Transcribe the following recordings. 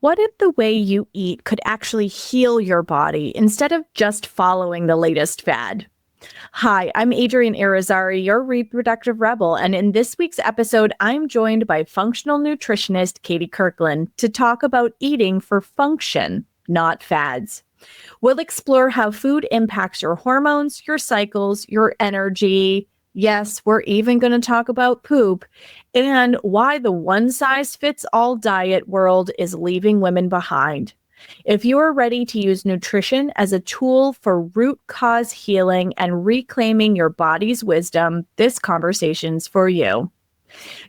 What if the way you eat could actually heal your body instead of just following the latest fad? Hi, I'm Adrienne Irizarry, your Reproductive Rebel, and in this week's episode, I'm joined by functional nutritionist Katie Kirklin to talk about eating for function, not fads. We'll explore how food impacts your hormones, your cycles, your energy. Yes, we're even going to talk about poop and why the one-size-fits-all diet world is leaving women behind. If you are ready to use nutrition as a tool for root cause healing and reclaiming your body's wisdom, this conversation's for you.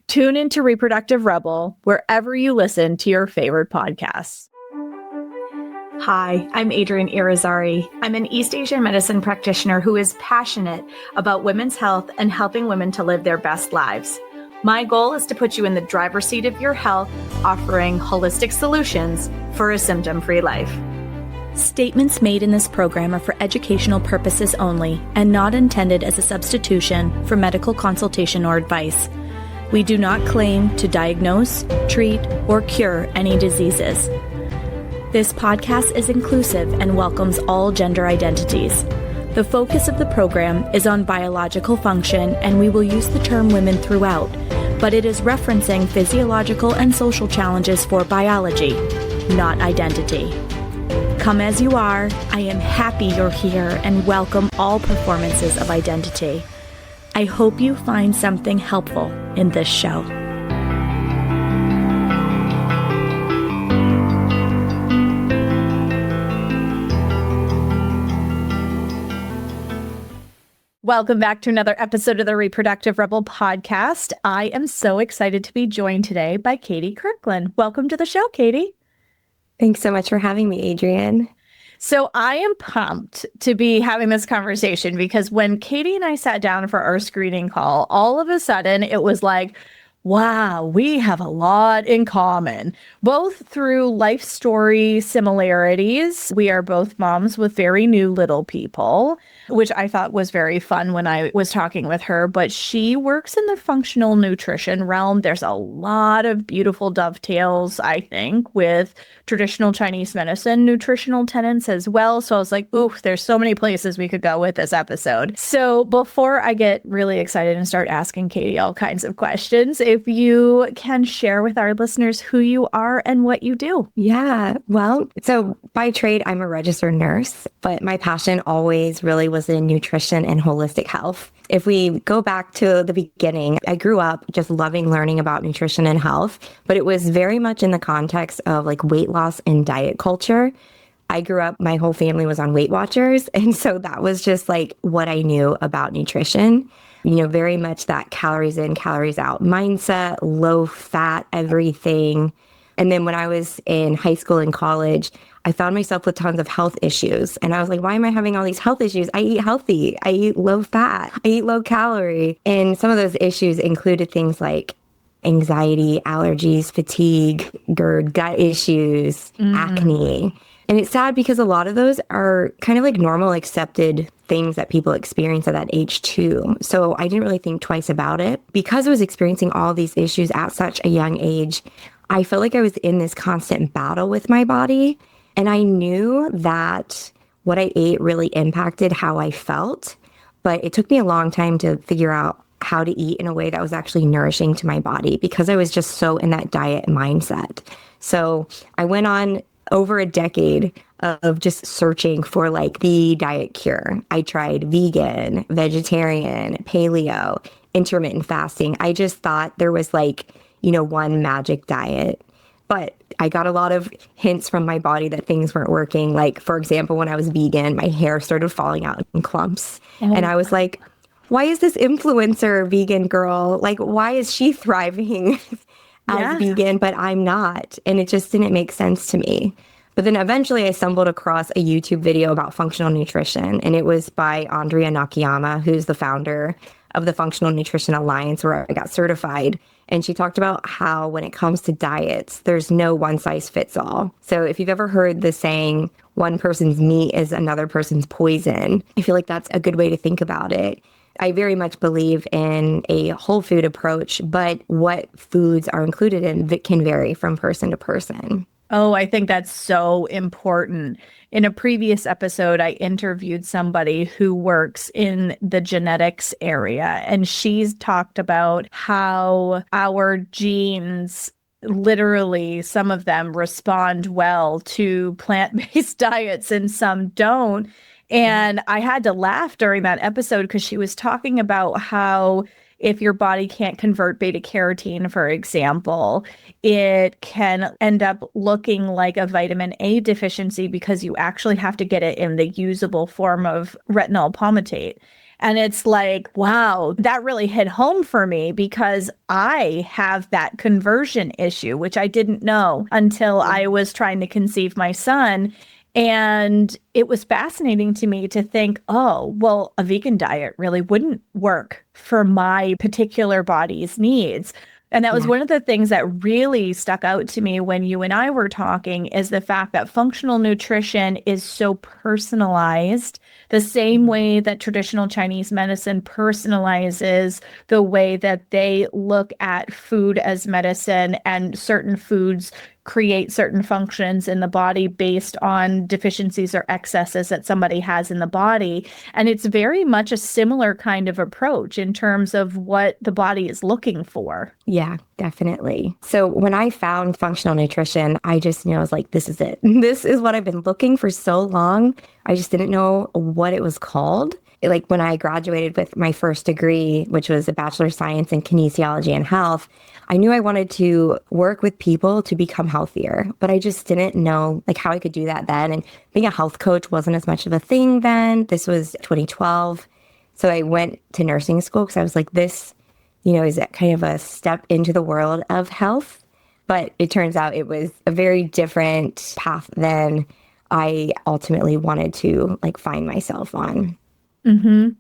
Tune into Reproductive Rebel wherever you listen to your favorite podcasts. Hi, I'm Adrienne Irizarry. I'm an East Asian medicine practitioner who is passionate about women's health and helping women to live their best lives. My goal is to put you in the driver's seat of your health, offering holistic solutions for a symptom-free life. Statements made in this program are for educational purposes only and not intended as a substitution for medical consultation or advice. We do not claim to diagnose, treat, or cure any diseases. This podcast is inclusive and welcomes all gender identities. The focus of the program is on biological function, and we will use the term women throughout, but it is referencing physiological and social challenges for biology, not identity. Come as you are, I am happy you're here and welcome all performances of identity. I hope you find something helpful in this show. Welcome back to another episode of the Reproductive Rebel podcast. I am so excited to be joined today by Katie Kirklin. Welcome to the show, Katie. Thanks so much for having me, Adrienne. So I am pumped to be having this conversation because when Katie and I sat down for our screening call, all of a sudden it was like, wow, we have a lot in common, both through life story similarities. We are both moms with very new little people, which I thought was very fun when I was talking with her. But she works in the functional nutrition realm. There's a lot of beautiful dovetails, I think, with traditional Chinese medicine nutritional tenets as well. So I was like, ooh, there's so many places we could go with this episode. So before I get really excited and start asking Katie all kinds of questions, if you can share with our listeners who you are and what you do. Yeah, well, so by trade, I'm a registered nurse, but my passion always really was in nutrition and holistic health. If we go back to the beginning, I grew up just loving learning about nutrition and health, but it was very much in the context of like weight loss and diet culture. I grew up, my whole family was on Weight Watchers. And so that was just like what I knew about nutrition. You know, very much that calories in, calories out mindset, low fat, everything. And then when I was in high school and college, I found myself with tons of health issues. And I was like, why am I having all these health issues? I eat healthy. I eat low fat. I eat low calorie. And some of those issues included things like anxiety, allergies, fatigue, GERD, gut issues, acne. And it's sad because a lot of those are kind of like normal accepted things that people experience at that age too. So I didn't really think twice about it. Because I was experiencing all these issues at such a young age, I felt like I was in this constant battle with my body. And I knew that what I ate really impacted how I felt. But it took me a long time to figure out how to eat in a way that was actually nourishing to my body because I was just so in that diet mindset. So I went on over a decade of just searching for like the diet cure. I tried vegan, vegetarian, paleo, intermittent fasting. I just thought there was like, you know, one magic diet. But I got a lot of hints from my body that things weren't working. Like, for example, when I was vegan, my hair started falling out in clumps. And I was like, why is this influencer vegan girl? Like, why is she thriving as vegan, but I'm not? And it just didn't make sense to me. But then eventually I stumbled across a YouTube video about functional nutrition, and it was by Andrea Nakayama, who's the founder of the Functional Nutrition Alliance, where I got certified. And she talked about how when it comes to diets, there's no one size fits all. So if you've ever heard the saying, one person's meat is another person's poison, I feel like that's a good way to think about it. I very much believe in a whole food approach, but what foods are included in can vary from person to person. Oh, I think that's so important. In a previous episode, I interviewed somebody who works in the genetics area, and she's talked about how our genes, literally, some of them respond well to plant-based diets and some don't. And I had to laugh during that episode because she was talking about how if your body can't convert beta carotene, for example, it can end up looking like a vitamin A deficiency because you actually have to get it in the usable form of retinol palmitate. And it's like, wow, that really hit home for me because I have that conversion issue, which I didn't know until I was trying to conceive my son. And it was fascinating to me to think, oh, well, a vegan diet really wouldn't work for my particular body's needs. And that was Yeah. one of the things that really stuck out to me when you and I were talking is the fact that functional nutrition is so personalized, the same way that traditional Chinese medicine personalizes the way that they look at food as medicine, and certain foods create certain functions in the body based on deficiencies or excesses that somebody has in the body. And it's very much a similar kind of approach in terms of what the body is looking for. Yeah, definitely. So when I found functional nutrition, I just knew I was like, this is it. This is what I've been looking for so long. I just didn't know what it was called. Like when I graduated with my first degree, which was a Bachelor of Science in Kinesiology and Health, I knew I wanted to work with people to become healthier, but I just didn't know like how I could do that then. And being a health coach wasn't as much of a thing then. This was 2012. So I went to nursing school because I was like, this, is kind of a step into the world of health. But it turns out it was a very different path than I ultimately wanted to like find myself on.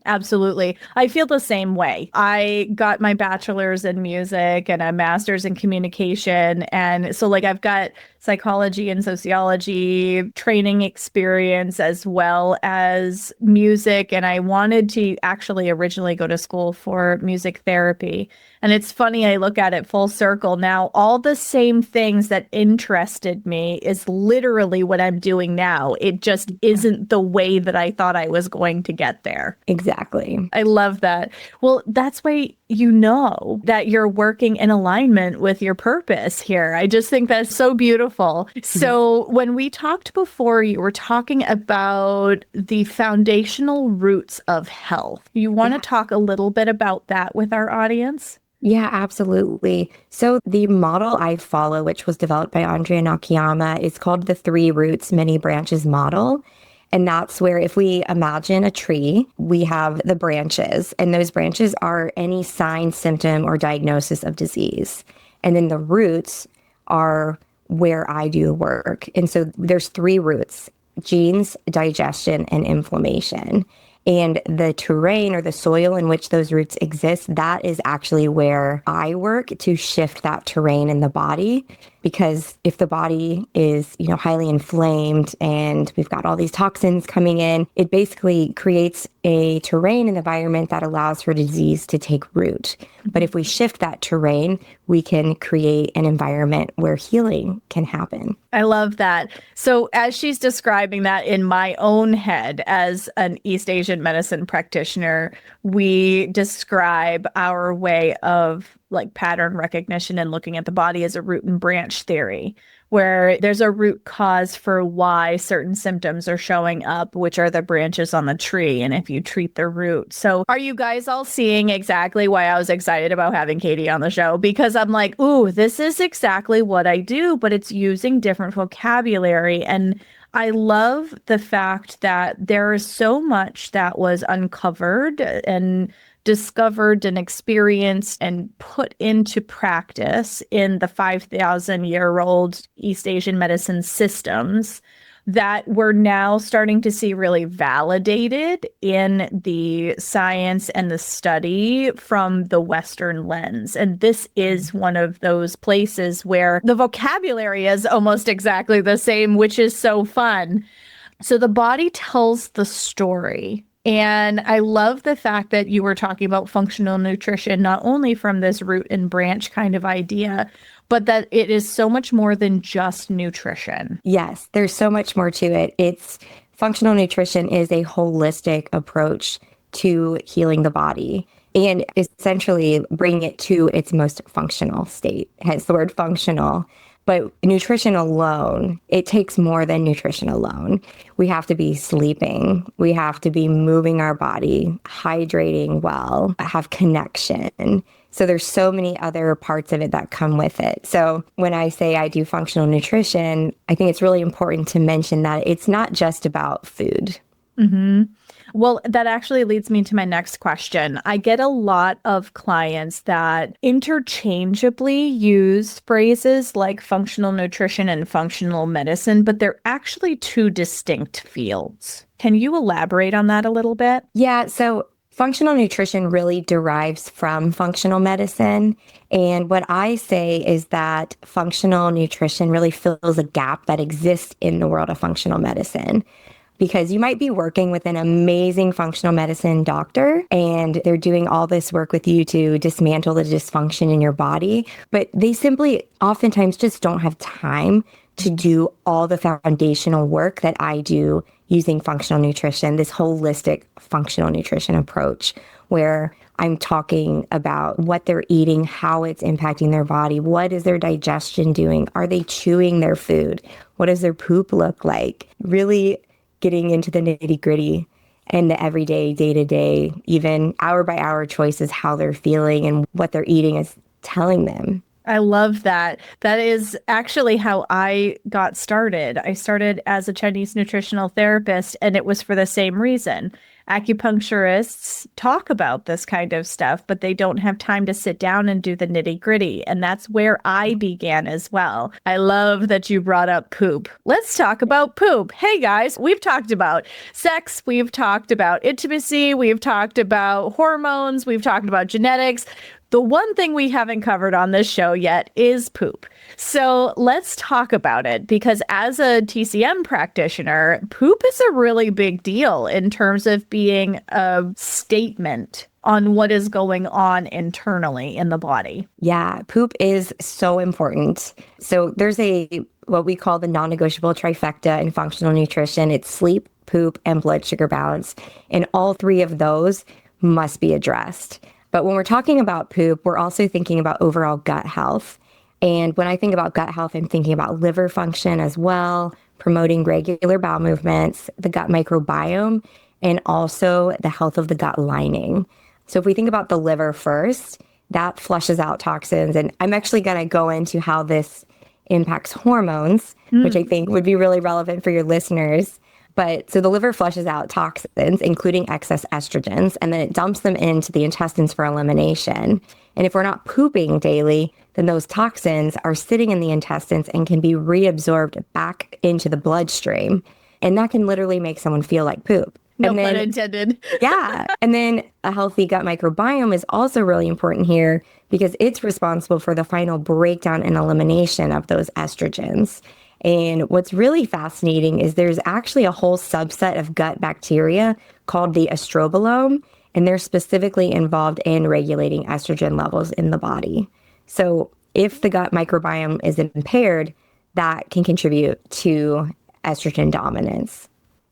Absolutely. I feel the same way. I got my bachelor's in music and a master's in communication. And so, like, I've got psychology and sociology training experience as well as music. And I wanted to actually originally go to school for music therapy. And it's funny, I look at it full circle now. All the same things that interested me is literally what I'm doing now. It just isn't the way that I thought I was going to get there. Exactly. I love that. Well, that's why you know that you're working in alignment with your purpose here. I just think that's so beautiful. So when we talked before, you were talking about the foundational roots of health. You want to talk a little bit about that with our audience? Yeah, absolutely. So the model I follow, which was developed by Andrea Nakayama, is called the Three Roots, Many Branches model. And that's where if we imagine a tree, we have the branches, and those branches are any sign, symptom, or diagnosis of disease. And then the roots are where I do the work. And so there's three roots: genes, digestion, and inflammation. And the terrain or the soil in which those roots exist, that is actually where I work to shift that terrain in the body. Because if the body is, highly inflamed and we've got all these toxins coming in, it basically creates a terrain and environment that allows for disease to take root. But if we shift that terrain, we can create an environment where healing can happen. I love that. So as she's describing that in my own head as an East Asian medicine practitioner, we describe our way of like pattern recognition and looking at the body as a root and branch theory, where there's a root cause for why certain symptoms are showing up, which are the branches on the tree, and if you treat the root. So are you guys all seeing exactly why I was excited about having Katie on the show? Because I'm like, ooh, this is exactly what I do, but it's using different vocabulary. And I love the fact that there is so much that was uncovered and discovered and experienced and put into practice in the 5,000-year-old East Asian medicine systems that we're now starting to see really validated in the science and the study from the Western lens. And this is one of those places where the vocabulary is almost exactly the same, which is so fun. So the body tells the story. And I love the fact that you were talking about functional nutrition, not only from this root and branch kind of idea, but that it is so much more than just nutrition. Yes, there's so much more to it. It's functional nutrition is a holistic approach to healing the body and essentially bring it to its most functional state, hence the word functional. But nutrition alone, it takes more than nutrition alone. We have to be sleeping. We have to be moving our body, hydrating well, have connection. So there's so many other parts of it that come with it. So when I say I do functional nutrition, I think it's really important to mention that it's not just about food. Mm-hmm. Well, that actually leads me to my next question. I get a lot of clients that interchangeably use phrases like functional nutrition and functional medicine, but they're actually two distinct fields. Can you elaborate on that a little bit? Yeah, so functional nutrition really derives from functional medicine. And what I say is that functional nutrition really fills a gap that exists in the world of functional medicine. Because you might be working with an amazing functional medicine doctor and they're doing all this work with you to dismantle the dysfunction in your body, but they simply oftentimes just don't have time to do all the foundational work that I do using functional nutrition, this holistic functional nutrition approach where I'm talking about what they're eating, how it's impacting their body, what is their digestion doing, are they chewing their food, what does their poop look like, really getting into the nitty gritty and the everyday, day to day, even hour by hour choices, how they're feeling and what they're eating is telling them. I love that. That is actually how I got started. I started as a Chinese nutritional therapist, and it was for the same reason. Acupuncturists talk about this kind of stuff, but they don't have time to sit down and do the nitty gritty. And that's where I began as well. I love that you brought up poop. Let's talk about poop. Hey guys, we've talked about sex, we've talked about intimacy, we've talked about hormones, we've talked about genetics. The one thing we haven't covered on this show yet is poop. So let's talk about it, because as a TCM practitioner, poop is a really big deal in terms of being a statement on what is going on internally in the body. Yeah, poop is so important. So there's what we call the non-negotiable trifecta in functional nutrition. It's sleep, poop, and blood sugar balance. And all three of those must be addressed. But when we're talking about poop, we're also thinking about overall gut health. And when I think about gut health, I'm thinking about liver function as well, promoting regular bowel movements, the gut microbiome, and also the health of the gut lining. So if we think about the liver first, that flushes out toxins. And I'm actually going to go into how this impacts hormones, which I think would be really relevant for your listeners. But so the liver flushes out toxins, including excess estrogens, and then it dumps them into the intestines for elimination. And if we're not pooping daily, then those toxins are sitting in the intestines and can be reabsorbed back into the bloodstream. And that can literally make someone feel like poop. No pun intended. Yeah. And then a healthy gut microbiome is also really important here because it's responsible for the final breakdown and elimination of those estrogens. And what's really fascinating is there's actually a whole subset of gut bacteria called the estrobolome, and they're specifically involved in regulating estrogen levels in the body. So if the gut microbiome is impaired, that can contribute to estrogen dominance.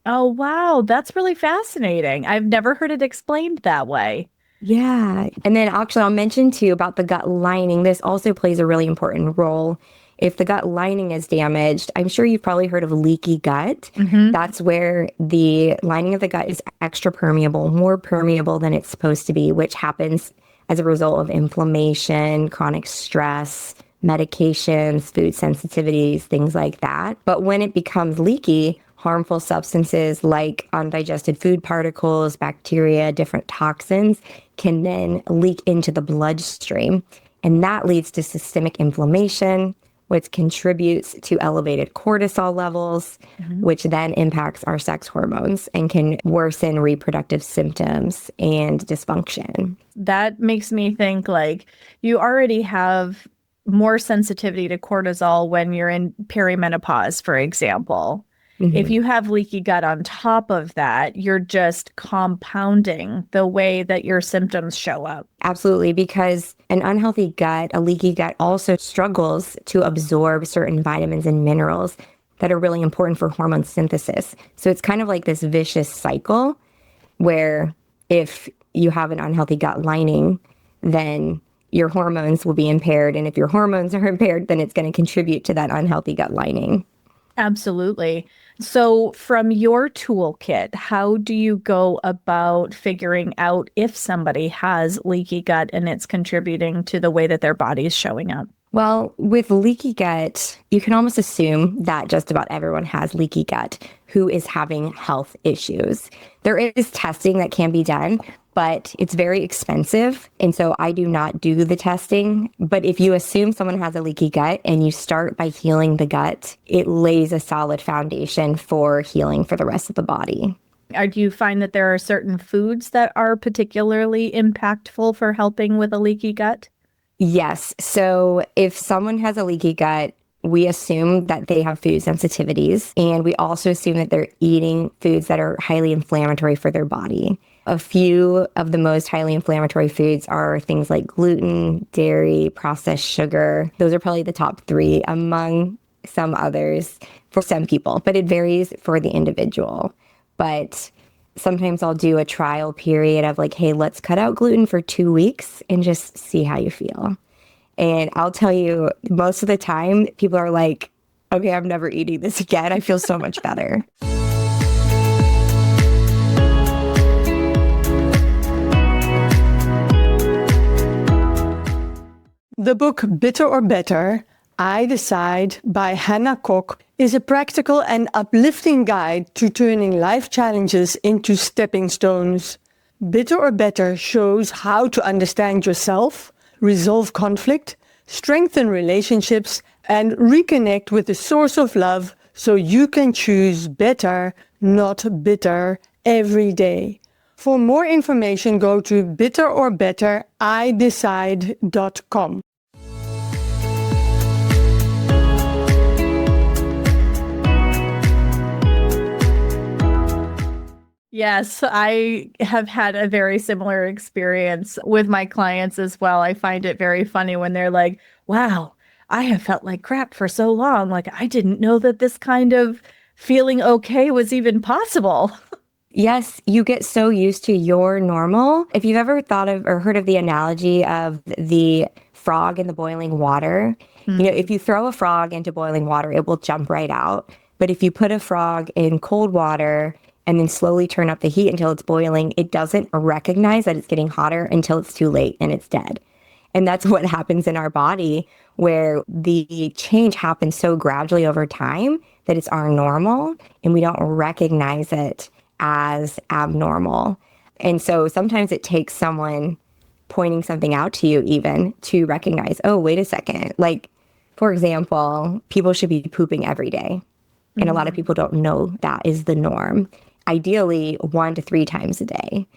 Oh, wow. That's really fascinating. I've never heard it explained that way. Yeah. And then actually I'll mention too about the gut lining. This also plays a really important role. If the gut lining is damaged, I'm sure you've probably heard of leaky gut. Mm-hmm. That's where the lining of the gut is extra permeable, more permeable than it's supposed to be, which happens as a result of inflammation, chronic stress, medications, food sensitivities, things like that. But when it becomes leaky, harmful substances like undigested food particles, bacteria, different toxins can then leak into the bloodstream. And that leads to systemic inflammation, which contributes to elevated cortisol levels, which then impacts our sex hormones and can worsen reproductive symptoms and dysfunction. That makes me think like you already have more sensitivity to cortisol when you're in perimenopause, for example. If you have leaky gut on top of that, you're just compounding the way that your symptoms show up. Absolutely, because an unhealthy gut, a leaky gut, also struggles to absorb certain vitamins and minerals that are really important for hormone synthesis. So it's kind of like this vicious cycle where if you have an unhealthy gut lining, then your hormones will be impaired. And if your hormones are impaired, then it's going to contribute to that unhealthy gut lining. Absolutely. So from your toolkit, how do you go about figuring out if somebody has leaky gut and it's contributing to the way that their body is showing up? Well, with leaky gut, you can almost assume that just about everyone has leaky gut who is having health issues. There is testing that can be done, but it's very expensive. And so I do not do the testing. But if you assume someone has a leaky gut and you start by healing the gut, it lays a solid foundation for healing for the rest of the body. Do you find that there are certain foods that are particularly impactful for helping with a leaky gut? Yes. So if someone has a leaky gut, we assume that they have food sensitivities. And we also assume that they're eating foods that are highly inflammatory for their body. A few of the most highly inflammatory foods are things like gluten, dairy, processed sugar. Those are probably the top three among some others for some people, but it varies for the individual. But sometimes I'll do a trial period of like, hey, let's cut out gluten for 2 weeks and just see how you feel. And I'll tell you, most of the time, people are like, okay, I'm never eating this again. I feel so much better. The book Bitter or Better, I Decide by Hannah Koch is a practical and uplifting guide to turning life challenges into stepping stones. Bitter or Better shows how to understand yourself, resolve conflict, strengthen relationships, and reconnect with the source of love so you can choose better, not bitter, every day. For more information, go to bitterorbetteridecide.com. Yes, I have had a very similar experience with my clients as well. I find it very funny when they're like, wow, I have felt like crap for so long. Like, I didn't know that this kind of feeling okay was even possible. Yes, you get so used to your normal. If you've ever thought of or heard of the analogy of the frog in the boiling water, if you throw a frog into boiling water, it will jump right out. But if you put a frog in cold water and then slowly turn up the heat until it's boiling, it doesn't recognize that it's getting hotter until it's too late and it's dead. And that's what happens in our body, where the change happens so gradually over time that it's our normal and we don't recognize it as abnormal. And so sometimes it takes someone pointing something out to you even to recognize, oh, wait a second. Like, for example, people should be pooping every day. And a lot of people don't know that is the norm. Ideally, 1 to 3 times a day.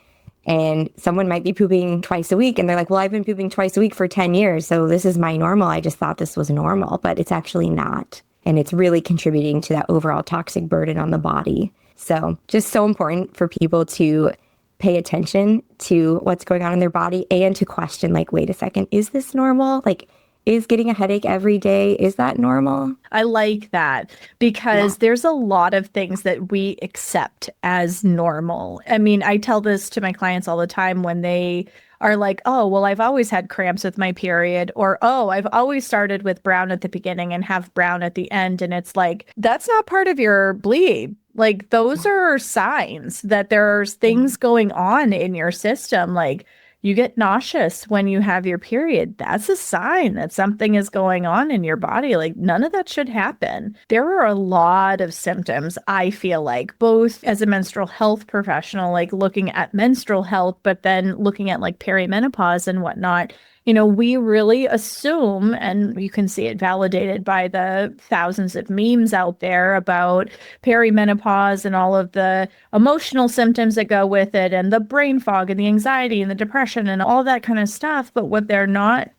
And someone might be pooping twice a week and they're like, well, I've been pooping twice a week for 10 years. So this is my normal. I just thought this was normal, but it's actually not. And it's really contributing to that overall toxic burden on the body. So just so important for people to pay attention to what's going on in their body and to question, like, wait a second, is this normal? Like, is getting a headache every day, is that normal? I like that because there's a lot of things that we accept as normal. I mean, I tell this to my clients all the time when they are like, oh, well, I've always had cramps with my period, or, oh, I've always started with brown at the beginning and have brown at the end. And it's like, that's not part of your bleed. Like, those are signs that there's things going on in your system. Like, you get nauseous when you have your period. That's a sign that something is going on in your body. Like, none of that should happen. There are a lot of symptoms, I feel like, both as a menstrual health professional, like looking at menstrual health, but then looking at like perimenopause and whatnot. You know, we really assume, and you can see it validated by the thousands of memes out there about perimenopause and all of the emotional symptoms that go with it, and the brain fog and the anxiety and the depression and all that kind of stuff. But what they're not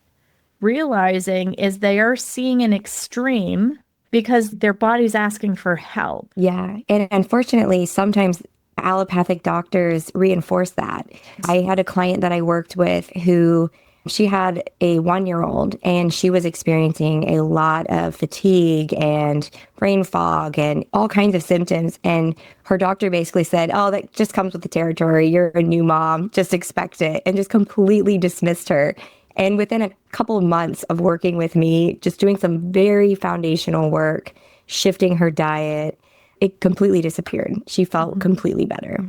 realizing is they are seeing an extreme because their body's asking for help. Yeah. And unfortunately, sometimes allopathic doctors reinforce that. I had a client that I worked with who she had a 1-year-old and she was experiencing a lot of fatigue and brain fog and all kinds of symptoms. And her doctor basically said, oh, that just comes with the territory. You're a new mom. Just expect it. And just completely dismissed her. And within a couple of months of working with me, just doing some very foundational work, shifting her diet, it completely disappeared. She felt completely better.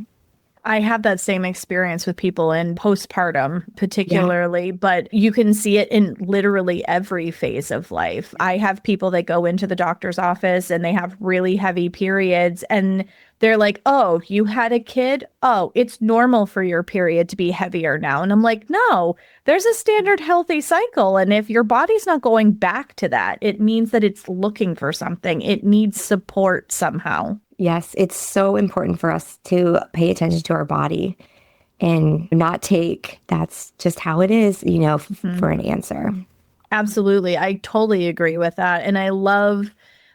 I have that same experience with people in postpartum, particularly, but you can see it in literally every phase of life. I have people that go into the doctor's office and they have really heavy periods and they're like, oh, you had a kid? Oh, it's normal for your period to be heavier now. And I'm like, no, there's a standard healthy cycle. And if your body's not going back to that, it means that it's looking for something. It needs support somehow. Yes, it's so important for us to pay attention to our body and not take that's just how it is, for an answer. Absolutely. I totally agree with that. And I love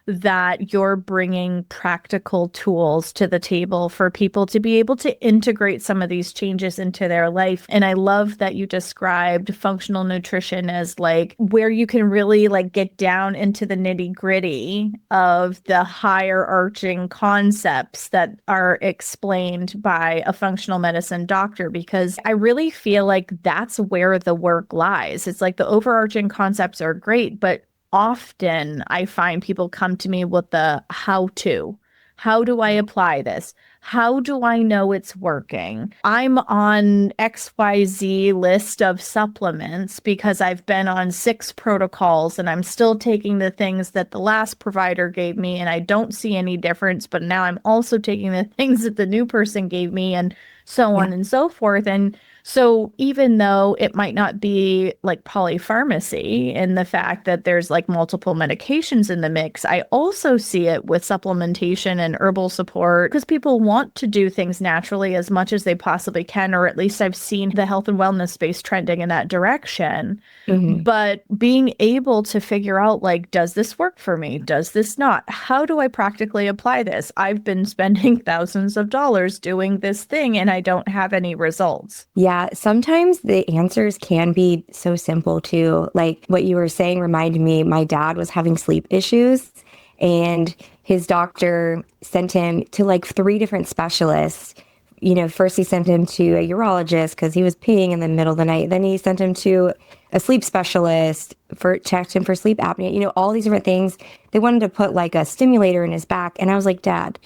that you're bringing practical tools to the table for people to be able to integrate some of these changes into their life. And I love that you described functional nutrition as like where you can really like get down into the nitty gritty of the higher arching concepts that are explained by a functional medicine doctor, because I really feel like that's where the work lies. It's like the overarching concepts are great, but often I find people come to me with the how to. How do I apply this? How do I know it's working? I'm on XYZ list of supplements because I've been on 6 protocols and I'm still taking the things that the last provider gave me and I don't see any difference, but now I'm also taking the things that the new person gave me and so on and so forth. And so even though it might not be like polypharmacy in the fact that there's like multiple medications in the mix, I also see it with supplementation and herbal support because people want to do things naturally as much as they possibly can, or at least I've seen the health and wellness space trending in that direction. Mm-hmm. But being able to figure out like, does this work for me? Does this not? How do I practically apply this? I've been spending thousands of dollars doing this thing and I don't have any results. Yeah, sometimes the answers can be so simple too. Like what you were saying reminded me, my dad was having sleep issues and his doctor sent him to like 3 different specialists. First he sent him to a urologist because he was peeing in the middle of the night. Then he sent him to a sleep specialist checked him for sleep apnea, all these different things. They wanted to put like a stimulator in his back. And I was like, Dad,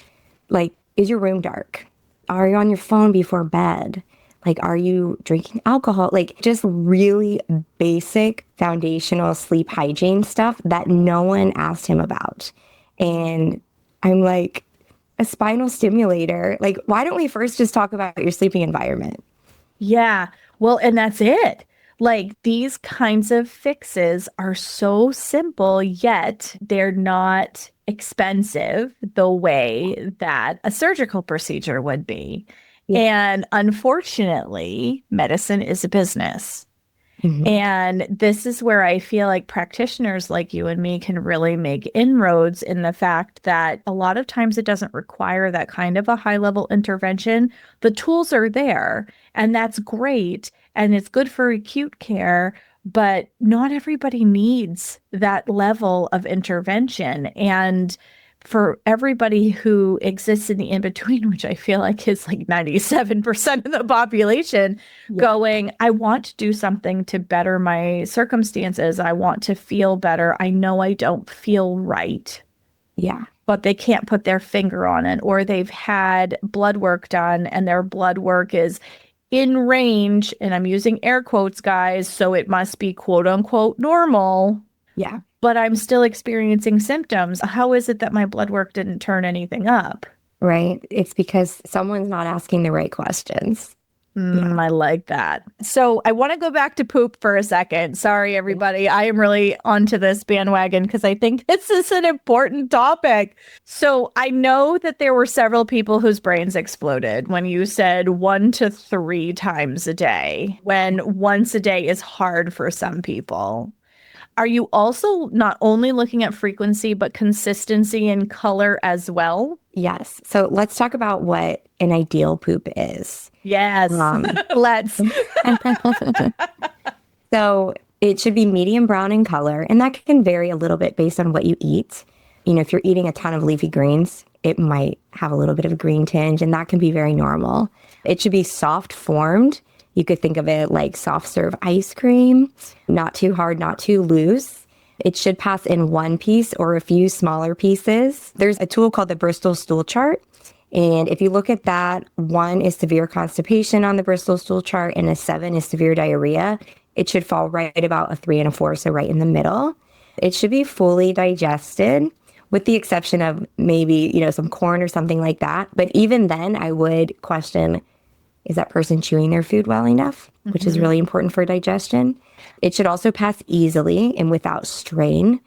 like, is your room dark? Are you on your phone before bed? Like, are you drinking alcohol? Like, just really basic foundational sleep hygiene stuff that no one asked him about. And I'm like, a spinal stimulator? Like, why don't we first just talk about your sleeping environment? Yeah, well, and that's it. Like, these kinds of fixes are so simple, yet they're not expensive the way that a surgical procedure would be. Yeah. And unfortunately, medicine is a business. Mm-hmm. And this is where I feel like practitioners like you and me can really make inroads in the fact that a lot of times it doesn't require that kind of a high level intervention. The tools are there and that's great. And it's good for acute care, but not everybody needs that level of intervention. And for everybody who exists in the in-between, which I feel like is like 97% of the population, going, I want to do something to better my circumstances. I want to feel better. I know I don't feel right. Yeah. But they can't put their finger on it, or they've had blood work done and their blood work is in range, and I'm using air quotes, guys, so it must be quote unquote normal. Yeah. But I'm still experiencing symptoms. How is it that my blood work didn't turn anything up? Right. It's because someone's not asking the right questions. I like that. So I want to go back to poop for a second. Sorry, everybody. I am really onto this bandwagon because I think this is an important topic. So I know that there were several people whose brains exploded when you said 1 to 3 times a day, when once a day is hard for some people. Are you also not only looking at frequency, but consistency and color as well? Yes. So let's talk about what an ideal poop is. Yes. Let's. So it should be medium brown in color, and that can vary a little bit based on what you eat. You know, if you're eating a ton of leafy greens, it might have a little bit of a green tinge, and that can be very normal. It should be soft formed. You could think of it like soft serve ice cream, not too hard, not too loose. It should pass in one piece or a few smaller pieces. There's a tool called the Bristol stool chart. And if you look at that, 1 is severe constipation on the Bristol stool chart, and a 7 is severe diarrhea. It should fall right about a 3 and a 4, so right in the middle. It should be fully digested, with the exception of maybe, you know, some corn or something like that. But even then, I would question, is that person chewing their food well enough, which is really important for digestion. It should also pass easily and without strain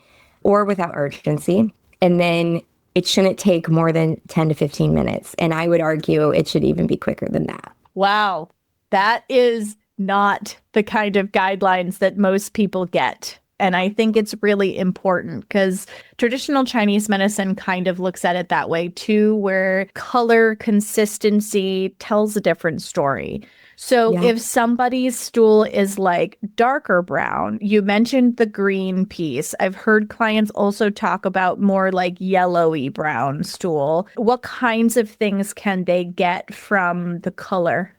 or without urgency. And then it shouldn't take more than 10 to 15 minutes. And I would argue it should even be quicker than that. Wow. That is not the kind of guidelines that most people get. And I think it's really important because traditional Chinese medicine kind of looks at it that way too, where color consistency tells a different story. So if somebody's stool is like darker brown, you mentioned the green piece. I've heard clients also talk about more like yellowy brown stool. What kinds of things can they get from the color?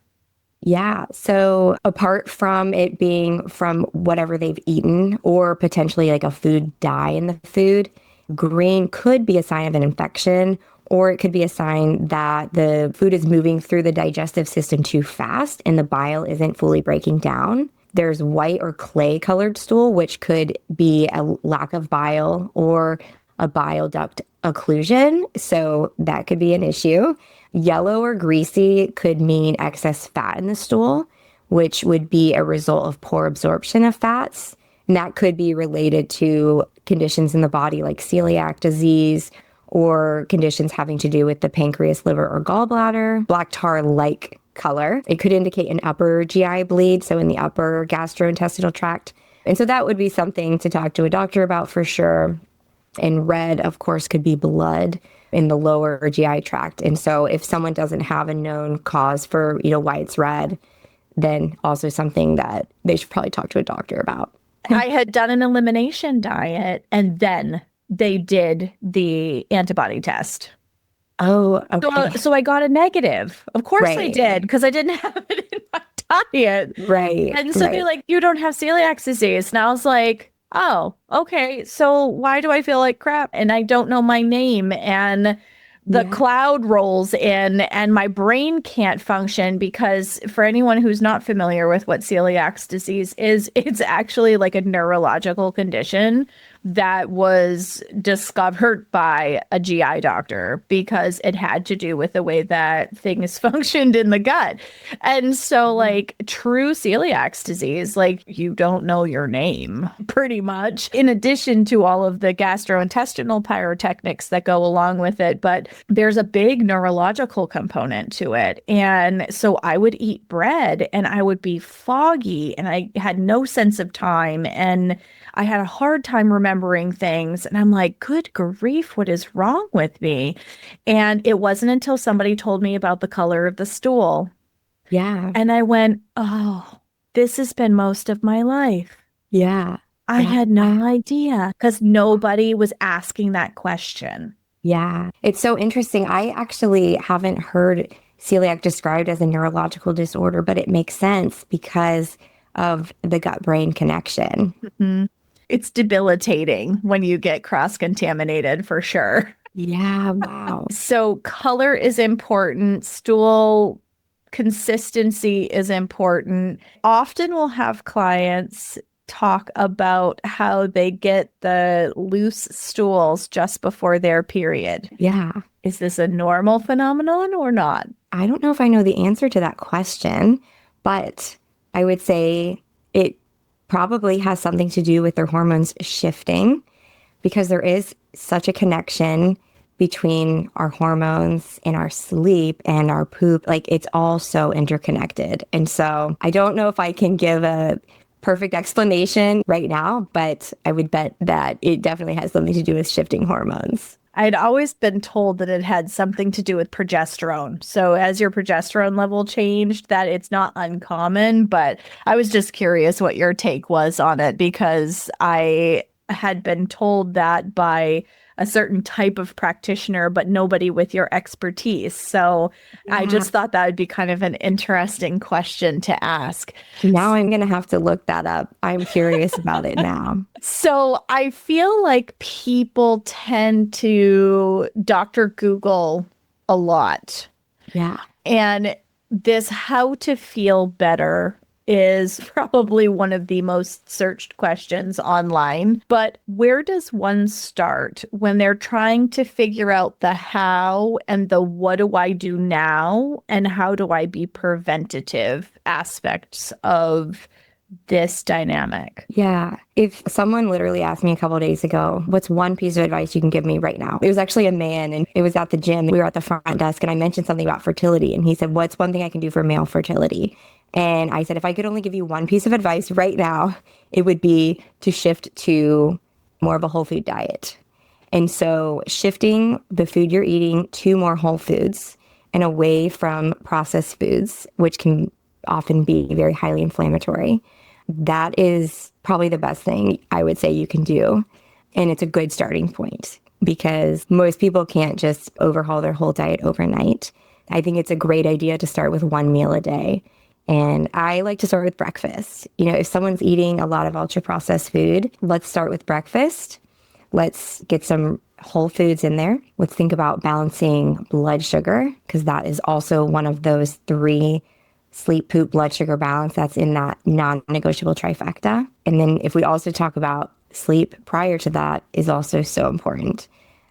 Yeah. So apart from it being from whatever they've eaten or potentially like a food dye in the food, green could be a sign of an infection, or it could be a sign that the food is moving through the digestive system too fast and the bile isn't fully breaking down. There's white or clay colored stool, which could be a lack of bile or a bile duct occlusion. So that could be an issue. Yellow or greasy could mean excess fat in the stool, which would be a result of poor absorption of fats. And that could be related to conditions in the body like celiac disease or conditions having to do with the pancreas, liver, or gallbladder. Black tar-like color. It could indicate an upper GI bleed, so in the upper gastrointestinal tract. And so that would be something to talk to a doctor about for sure. And red, of course, could be blood in the lower GI tract. And so if someone doesn't have a known cause for, you know, why it's red, then also something that they should probably talk to a doctor about. I had done an elimination diet and then they did the antibody test. Oh, okay. So I got a negative. Of course I did, because I didn't have it in my diet. Right. And so they're like, you don't have celiac disease. And I was like, oh, okay. So why do I feel like crap? And I don't know my name. And the cloud rolls in and my brain can't function because for anyone who's not familiar with what celiac disease is, it's actually like a neurological condition that was discovered by a GI doctor because it had to do with the way that things functioned in the gut. And so like true celiac disease, like you don't know your name pretty much, in addition to all of the gastrointestinal pyrotechnics that go along with it. But there's a big neurological component to it. And so I would eat bread and I would be foggy and I had no sense of time. And I had a hard time remembering things. And I'm like, good grief, what is wrong with me? And it wasn't until somebody told me about the color of the stool. Yeah. And I went, oh, this has been most of my life. Yeah. I had no idea because nobody was asking that question. Yeah. It's so interesting. I actually haven't heard celiac described as a neurological disorder, but it makes sense because of the gut-brain connection. Mm-hmm. It's debilitating when you get cross-contaminated for sure. Yeah, wow. So color is important. Stool consistency is important. Often we'll have clients talk about how they get the loose stools just before their period. Yeah. Is this a normal phenomenon or not? I don't know if I know the answer to that question, but I would say it probably has something to do with their hormones shifting because there is such a connection between our hormones and our sleep and our poop. Like it's all so interconnected. And so I don't know if I can give a perfect explanation right now, but I would bet that it definitely has something to do with shifting hormones. I'd always been told that it had something to do with progesterone. So as your progesterone level changed, that it's not uncommon, but I was just curious what your take was on it because I had been told that by a certain type of practitioner, but nobody with your expertise. So I just thought that would be kind of an interesting question to ask. Now I'm going to have to look that up. I'm curious about it now. So I feel like people tend to Dr. Google a lot. Yeah. And this how to feel better is probably one of the most searched questions online. But where does one start when they're trying to figure out the how and the what do I do now and how do I be preventative aspects of this dynamic? Yeah. If someone literally asked me a couple of days ago, what's one piece of advice you can give me right now? It was actually a man and it was at the gym. We were at the front desk and I mentioned something about fertility. And he said, what's one thing I can do for male fertility? And I said, if I could only give you one piece of advice right now, it would be to shift to more of a whole food diet. And so shifting the food you're eating to more whole foods and away from processed foods, which can often be very highly inflammatory, that is probably the best thing I would say you can do. And it's a good starting point because most people can't just overhaul their whole diet overnight. I think it's a great idea to start with one meal a day. And I like to start with breakfast. You know, if someone's eating a lot of ultra processed food, let's start with breakfast. Let's get some whole foods in there. Let's think about balancing blood sugar because that is also one of those 3 sleep, poop, blood sugar balance that's in that non-negotiable trifecta. And then if we also talk about sleep prior to that is also so important.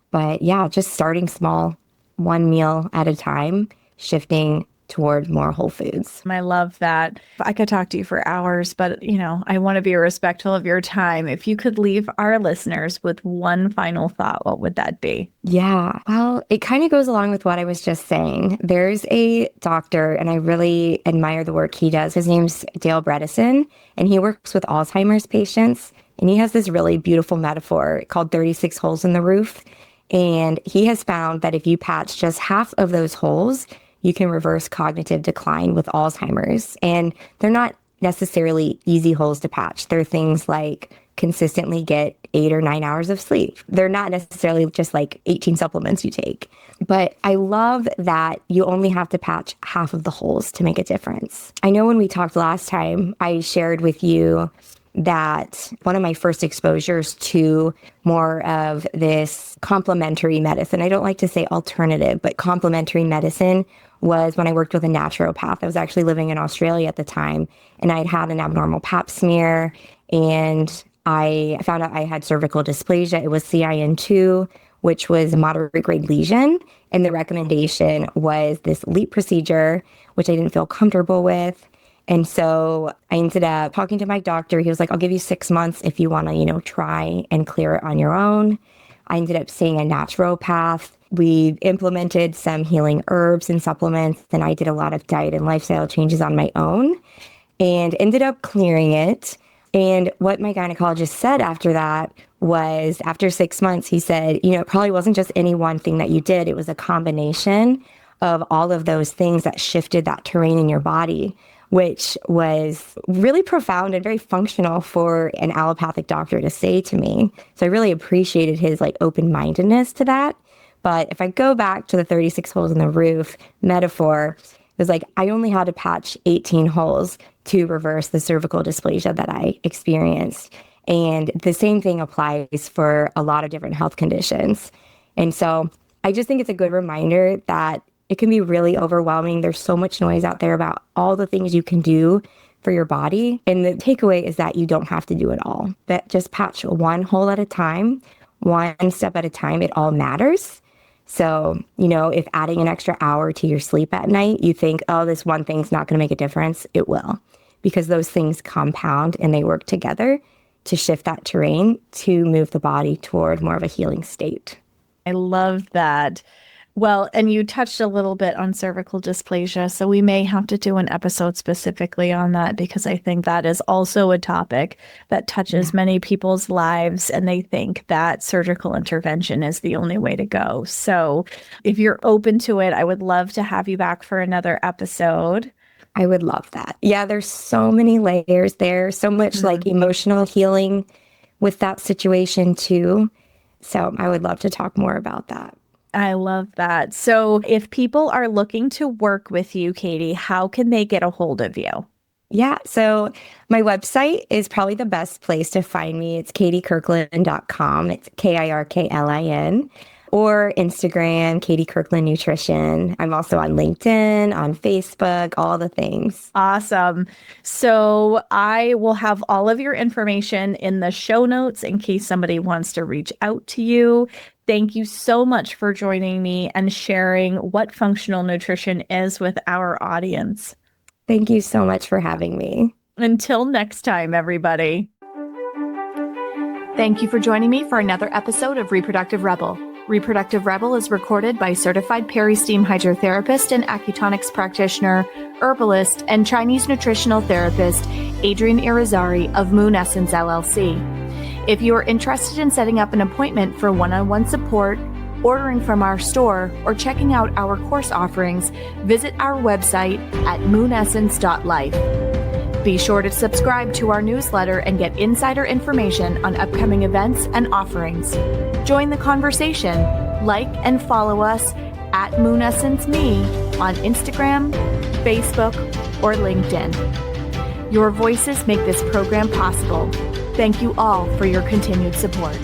But yeah, just starting small, one meal at a time, shifting toward more whole foods. I love that. I could talk to you for hours, but I want to be respectful of your time. If you could leave our listeners with one final thought, what would that be? Yeah, well, it kind of goes along with what I was just saying. There's a doctor, and I really admire the work he does. His name's Dale Bredesen, and he works with Alzheimer's patients. And he has this really beautiful metaphor called 36 holes in the roof. And he has found that if you patch just half of those holes, you can reverse cognitive decline with Alzheimer's. And they're not necessarily easy holes to patch. They're things like consistently get 8 or 9 hours of sleep. They're not necessarily just like 18 supplements you take. But I love that you only have to patch half of the holes to make a difference. I know when we talked last time, I shared with you that one of my first exposures to more of this complementary medicine, I don't like to say alternative, but complementary medicine was when I worked with a naturopath. I was actually living in Australia at the time, and I'd had an abnormal pap smear, and I found out I had cervical dysplasia. It was CIN2, which was a moderate grade lesion, and the recommendation was this LEEP procedure, which I didn't feel comfortable with. And so I ended up talking to my doctor. He was like, I'll give you 6 months if you want to, try and clear it on your own. I ended up seeing a naturopath. We implemented some healing herbs and supplements, and I did a lot of diet and lifestyle changes on my own and ended up clearing it. And what my gynecologist said after that was, after 6 months, he said, it probably wasn't just any one thing that you did. It was a combination of all of those things that shifted that terrain in your body, which was really profound and very functional for an allopathic doctor to say to me. So I really appreciated his open-mindedness to that. But if I go back to the 36 holes in the roof metaphor, it was like I only had to patch 18 holes to reverse the cervical dysplasia that I experienced. And the same thing applies for a lot of different health conditions. And so I just think it's a good reminder that it can be really overwhelming. There's so much noise out there about all the things you can do for your body. And the takeaway is that you don't have to do it all, but just patch one hole at a time, one step at a time. It all matters. So, if adding an extra hour to your sleep at night, you think, oh, this one thing's not going to make a difference, it will, because those things compound and they work together to shift that terrain to move the body toward more of a healing state. I love that. Well, and you touched a little bit on cervical dysplasia, so we may have to do an episode specifically on that because I think that is also a topic that touches many people's lives, and they think that surgical intervention is the only way to go. So if you're open to it, I would love to have you back for another episode. I would love that. Yeah, there's so many layers there, so much like emotional healing with that situation too. So I would love to talk more about that. I love that. So if people are looking to work with you, Katie, how can they get a hold of you? Yeah, so my website is probably the best place to find me. It's katiekirklin.com. It's KIRKLIN. Or Instagram, Katie Kirklin Nutrition. I'm also on LinkedIn, on Facebook, all the things. Awesome. So I will have all of your information in the show notes in case somebody wants to reach out to you. Thank you so much for joining me and sharing what functional nutrition is with our audience. Thank you so much for having me. Until next time, everybody. Thank you for joining me for another episode of Reproductive Rebel. Reproductive Rebel is recorded by certified peri-steam hydrotherapist and acutonics practitioner, herbalist, and Chinese nutritional therapist, Adrienne Irizarry of Moon Essence LLC. If you are interested in setting up an appointment for one-on-one support, ordering from our store, or checking out our course offerings, visit our website at moonessence.life. Be sure to subscribe to our newsletter and get insider information on upcoming events and offerings. Join the conversation. Like and follow us at Moon Essence Me on Instagram, Facebook, or LinkedIn. Your voices make this program possible. Thank you all for your continued support.